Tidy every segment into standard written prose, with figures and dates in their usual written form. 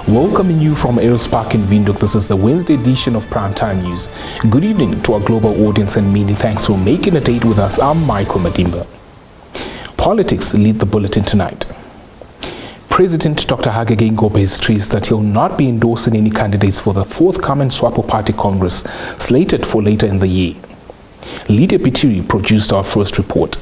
Welcoming you from Aeros Park in Windhoek, this is the Wednesday edition of Primetime News. Good evening to our global audience and many thanks for making a date with us. I'm Michael Madimba. Politics lead the bulletin tonight. President Dr. Hage Geingob has stressed that he'll not be endorsing any candidates for the forthcoming SWAPO Party Congress, slated for later in the year. Lydia Pitiri produced our first report.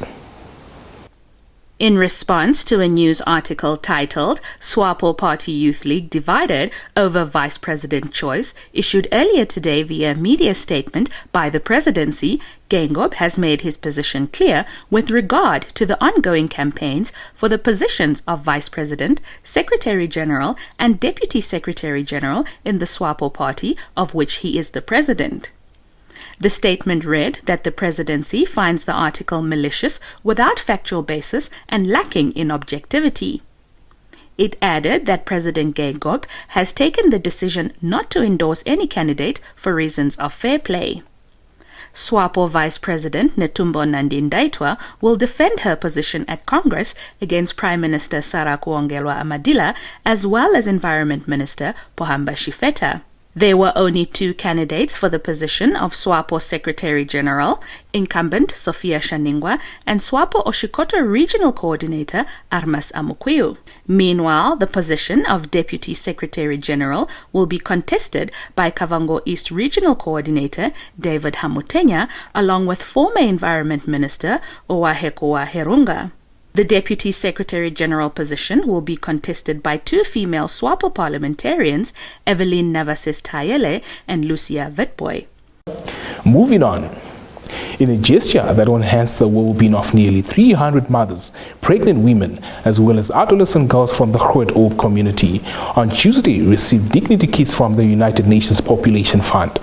In response to a news article titled SWAPO Party Youth League Divided Over Vice President Choice, issued earlier today via media statement by the presidency, Geingob has made his position clear with regard to the ongoing campaigns for the positions of Vice President, Secretary General and Deputy Secretary General in the SWAPO Party, of which he is the president. The statement read that the presidency finds the article malicious, without factual basis, and lacking in objectivity. It added that President Geingob has taken the decision not to endorse any candidate for reasons of fair play. SWAPO Vice President Netumbo Nandi-Ndaitwah will defend her position at Congress against Prime Minister Sarah Kuongelwa-Amadila as well as Environment Minister Pohamba Shifeta. There were only two candidates for the position of SWAPO Secretary General, incumbent Sophia Shaningwa, and SWAPO Oshikoto Regional Coordinator Armas Amukwiu. Meanwhile, the position of Deputy Secretary General will be contested by Kavango East Regional Coordinator David Hamutenya, along with former Environment Minister Owahekoa Herunga. The Deputy Secretary General position will be contested by two female SWAPO parliamentarians, Evelyn Navasis-Tayele and Lucia Witbooi. Moving on. In a gesture that will enhance the well-being of nearly 300 mothers, pregnant women, as well as adolescent girls from the Groot-Oop community, on Tuesday received dignity kits from the United Nations Population Fund.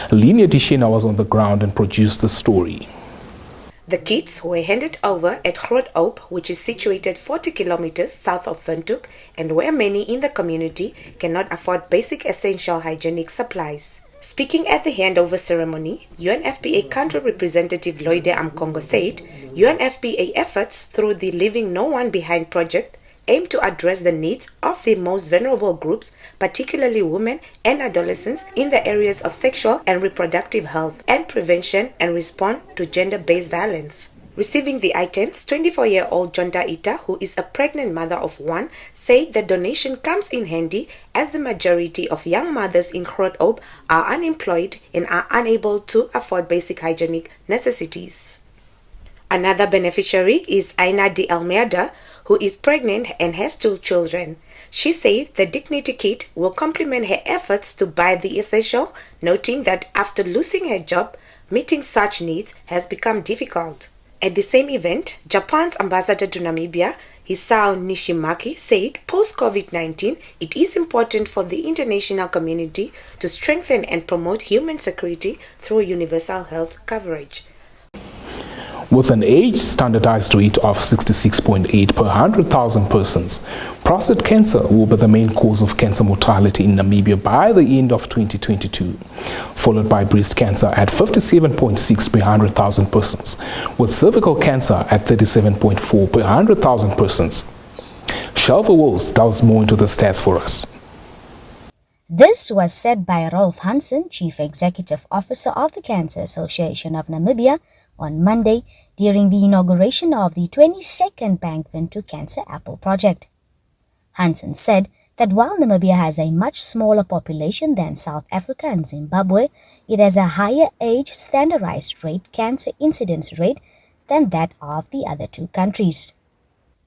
Linia Dishena was on the ground and produced the story. The kits were handed over at Groot-Oop, which is situated 40 kilometers south of Windhoek and where many in the community cannot afford basic essential hygienic supplies. Speaking at the handover ceremony, UNFPA Country Representative Loide Amkongo said UNFPA efforts through the Leaving No One Behind project aim to address the needs of the most vulnerable groups, particularly women and adolescents, in the areas of sexual and reproductive health and prevention and respond to gender-based violence. Receiving the items, 24-year-old Jonda Ita, who is a pregnant mother of one, said the donation comes in handy as the majority of young mothers in Groot-Oop are unemployed and are unable to afford basic hygienic necessities. Another beneficiary is Aina de Almeida, who is pregnant and has two children. She said the dignity kit will complement her efforts to buy the essential, noting that after losing her job, meeting such needs has become difficult. At the same event, Japan's ambassador to Namibia, Hisao Nishimaki, said post-COVID-19, it is important for the international community to strengthen and promote human security through universal health coverage. With an age standardized rate of 66.8 per 100,000 persons, prostate cancer will be the main cause of cancer mortality in Namibia by the end of 2022, followed by breast cancer at 57.6 per 100,000 persons, with cervical cancer at 37.4 per 100,000 persons. Shelva Wills delves more into the stats for us. This was said by Rolf Hansen, Chief Executive Officer of the Cancer Association of Namibia, on Monday during the inauguration of the 22nd Bank Windhoek Cancer Apple Project. Hansen said that while Namibia has a much smaller population than South Africa and Zimbabwe, it has a higher age standardized rate cancer incidence rate than that of the other two countries.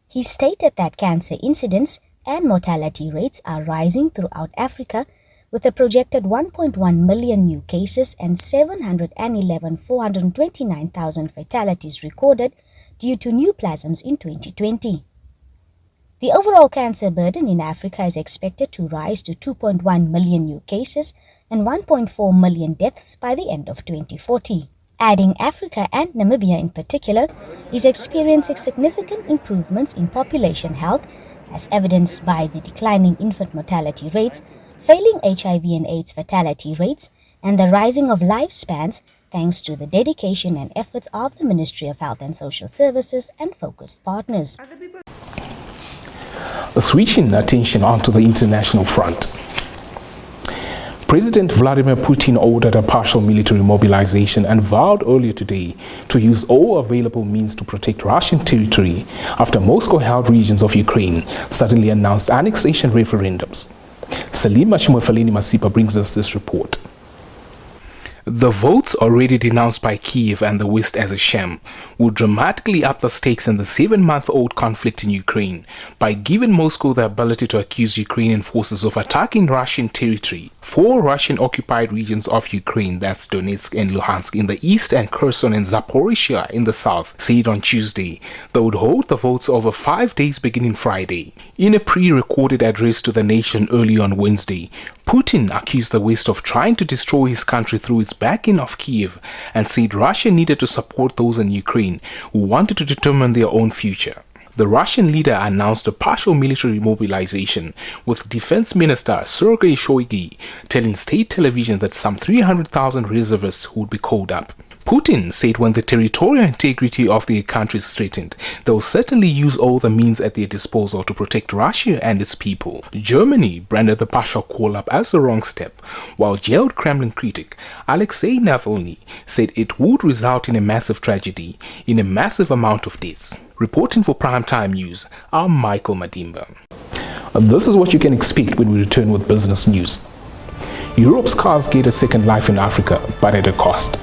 He stated that cancer incidence and mortality rates are rising throughout Africa, with a projected 1.1 million new cases and 429,000 fatalities recorded due to neoplasms in 2020. The overall cancer burden in Africa is expected to rise to 2.1 million new cases and 1.4 million deaths by the end of 2040. Adding Africa and Namibia in particular is experiencing significant improvements in population health as evidenced by the declining infant mortality rates, failing HIV and AIDS fatality rates, and the rising of lifespans thanks to the dedication and efforts of the Ministry of Health and Social Services and focused partners. Switching attention onto the international front. President Vladimir Putin ordered a partial military mobilization and vowed earlier today to use all available means to protect Russian territory after Moscow-held regions of Ukraine suddenly announced annexation referendums. Salima Shimofeleni Masipa brings us this report. The votes, already denounced by Kyiv and the West as a sham, would dramatically up the stakes in the 7-month-old conflict in Ukraine by giving Moscow the ability to accuse Ukrainian forces of attacking Russian territory. 4 Russian-occupied regions of Ukraine, that's Donetsk and Luhansk in the east and Kherson and Zaporizhia in the south, said on Tuesday they would hold the votes over 5 days beginning Friday. In a pre-recorded address to the nation early on Wednesday, Putin accused the West of trying to destroy his country through its backing of Kyiv and said Russia needed to support those in Ukraine who wanted to determine their own future. The Russian leader announced a partial military mobilization, with Defense Minister Sergei Shoigu telling state television that some 300,000 reservists would be called up. Putin said when the territorial integrity of their country is threatened, they will certainly use all the means at their disposal to protect Russia and its people. Germany branded the partial call-up as the wrong step, while jailed Kremlin critic Alexei Navalny said it would result in a massive tragedy, in a massive amount of deaths. Reporting for Primetime News, I'm Michael Madimba. This is what you can expect when we return with business news. Europe's cars get a second life in Africa, but at a cost.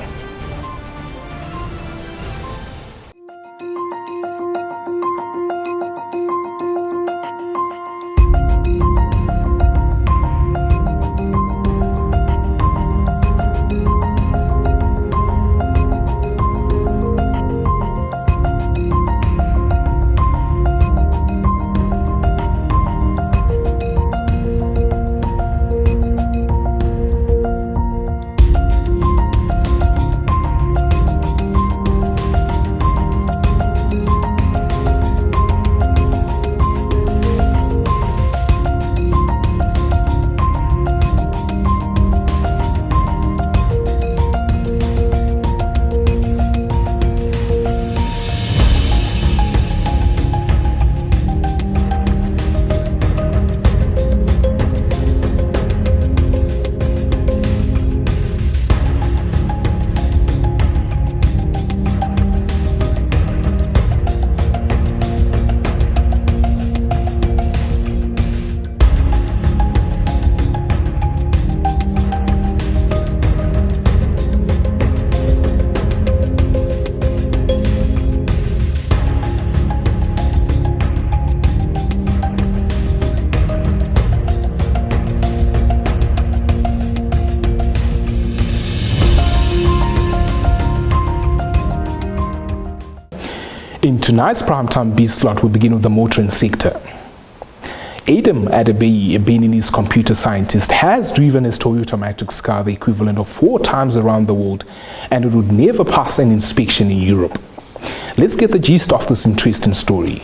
In tonight's primetime B slot, we begin with the motoring sector. Adam Adebayi, a Beninese computer scientist, has driven his Toyota Matrix car the equivalent of 4 times around the world, and it would never pass an inspection in Europe. Let's get the gist of this interesting story.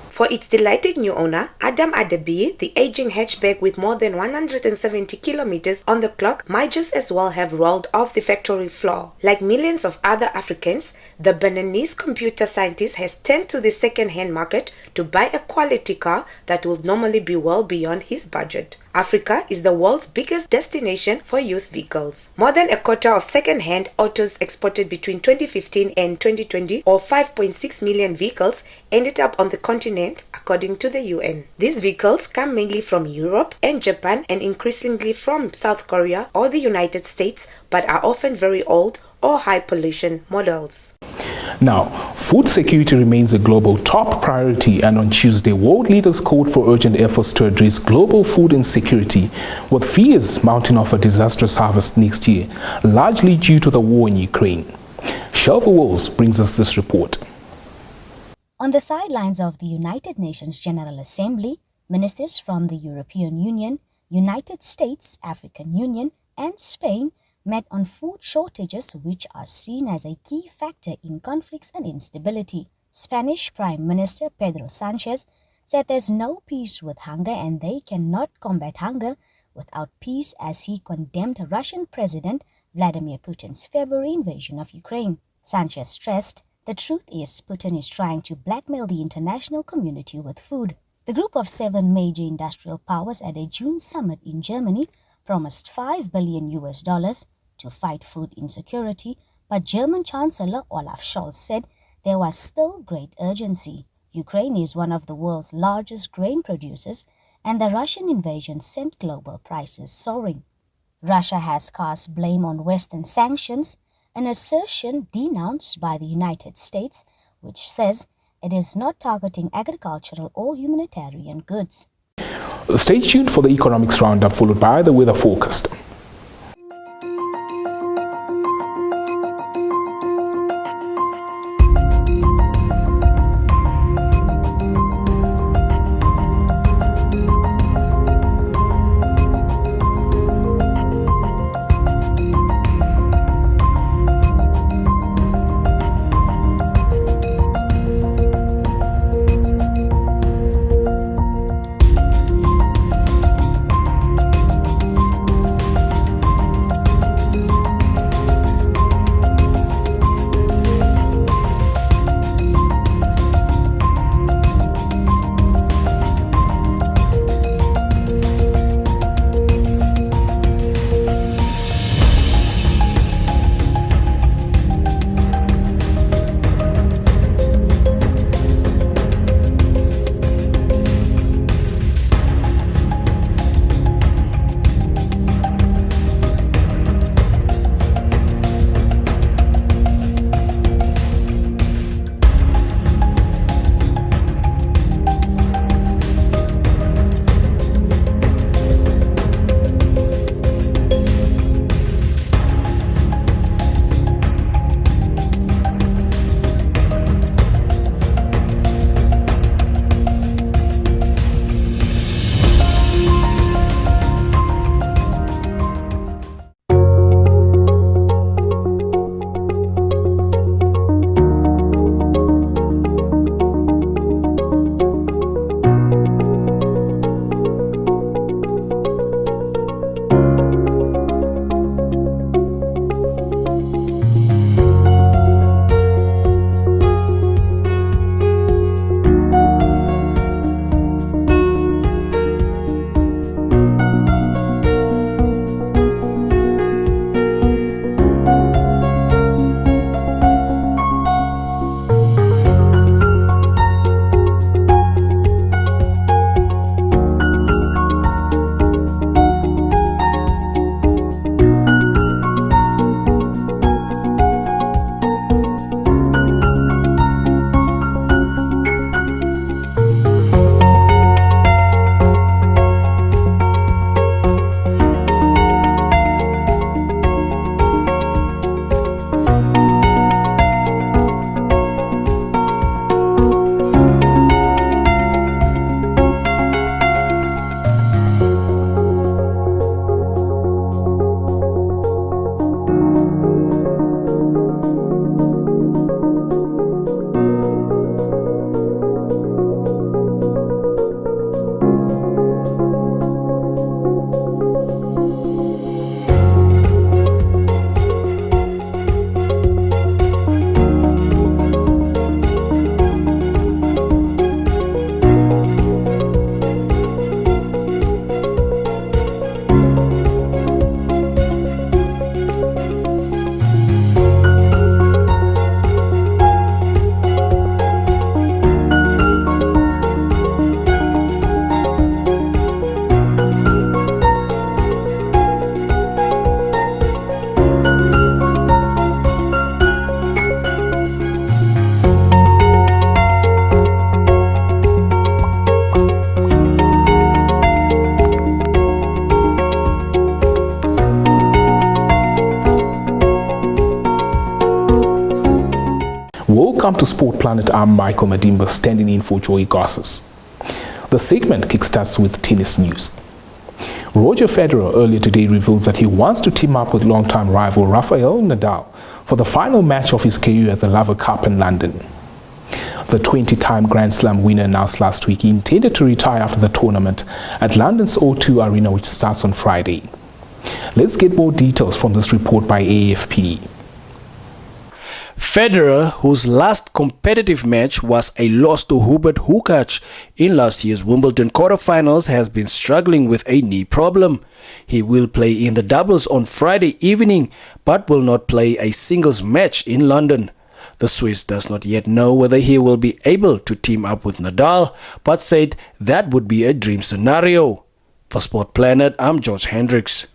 For its delighted new owner, Adam Adebayi, the aging hatchback with more than 170 kilometers on the clock might just as well have rolled off the factory floor. Like millions of other Africans, the Beninese computer scientist has turned to the second-hand market to buy a quality car that would normally be well beyond his budget. Africa is the world's biggest destination for used vehicles. More than a quarter of second-hand autos exported between 2015 and 2020, or 5.6 million vehicles, ended up on the continent, according to the UN. These vehicles come mainly from Europe and Japan, and increasingly from South Korea or the United States, but are often very old or high-pollution models. Now, food security remains a global top priority, and on Tuesday, world leaders called for urgent efforts to address global food insecurity, with fears mounting of a disastrous harvest next year, largely due to the war in Ukraine. Shelva Wills brings us this report. On the sidelines of the United Nations General Assembly, ministers from the European Union, United States, African Union, and Spain met on food shortages, which are seen as a key factor in conflicts and instability. Spanish Prime Minister Pedro Sanchez said there's no peace with hunger and they cannot combat hunger without peace, as he condemned Russian President Vladimir Putin's February invasion of Ukraine. Sanchez stressed, the truth is Putin is trying to blackmail the international community with food. The group of 7 major industrial powers at a June summit in Germany promised $5 billion to fight food insecurity, but German Chancellor Olaf Scholz said there was still great urgency. Ukraine is one of the world's largest grain producers, and the Russian invasion sent global prices soaring. Russia has cast blame on Western sanctions, an assertion denounced by the United States, which says it is not targeting agricultural or humanitarian goods. Stay tuned for the economics roundup, followed by the weather forecast. Welcome to Sport Planet. I'm Michael Madimba, standing in for Joy Garces. The segment kickstarts with tennis news. Roger Federer earlier today revealed that he wants to team up with longtime rival Rafael Nadal for the final match of his career at the Laver Cup in London. The 20-time Grand Slam winner announced last week he intended to retire after the tournament at London's O2 Arena, which starts on Friday. Let's get more details from this report by AFP. Federer, whose last competitive match was a loss to Hubert Hurkacz in last year's Wimbledon quarterfinals, has been struggling with a knee problem. He will play in the doubles on Friday evening, but will not play a singles match in London. The Swiss does not yet know whether he will be able to team up with Nadal, but said that would be a dream scenario. For Sport Planet, I'm George Hendricks.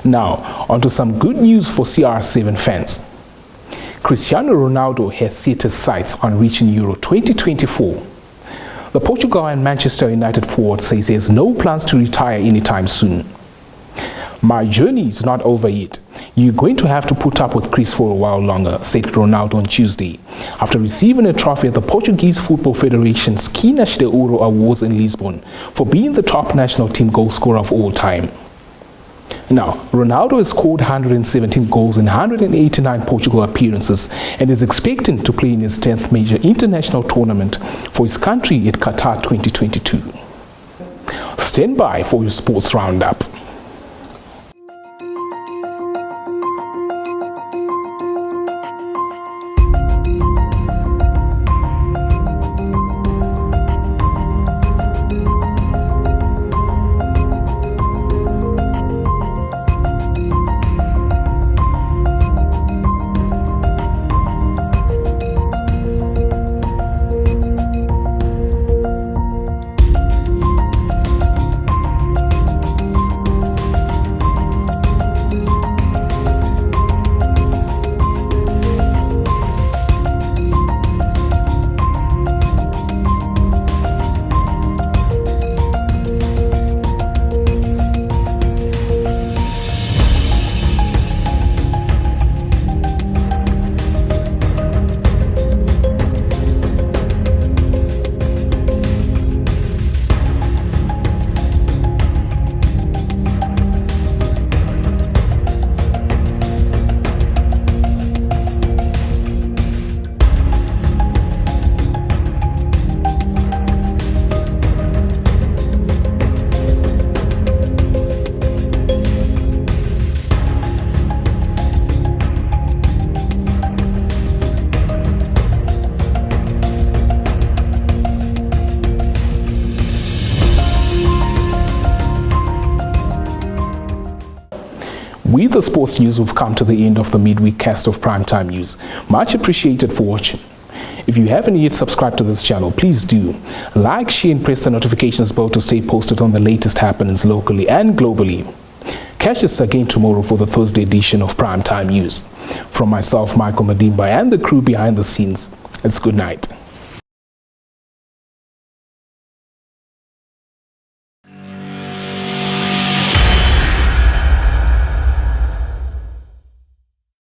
Now, on to some good news for CR7 fans. Cristiano Ronaldo has set his sights on reaching Euro 2024. The Portugal and Manchester United forward says he has no plans to retire anytime soon. "My journey is not over yet. You're going to have to put up with Chris for a while longer," said Ronaldo on Tuesday, after receiving a trophy at the Portuguese Football Federation's Quinas de Ouro Awards in Lisbon for being the top national team goal scorer of all time. Now, Ronaldo has scored 117 goals in 189 Portugal appearances and is expecting to play in his 10th major international tournament for his country at Qatar 2022. Stand by for your sports roundup. With the sports news, we've come to the end of the midweek cast of Primetime News. Much appreciated for watching. If you haven't yet subscribed to this channel, please do. Like, share and press the notifications bell to stay posted on the latest happenings locally and globally. Catch us again tomorrow for the Thursday edition of Primetime News. From myself, Michael Madimba, and the crew behind the scenes, it's good night.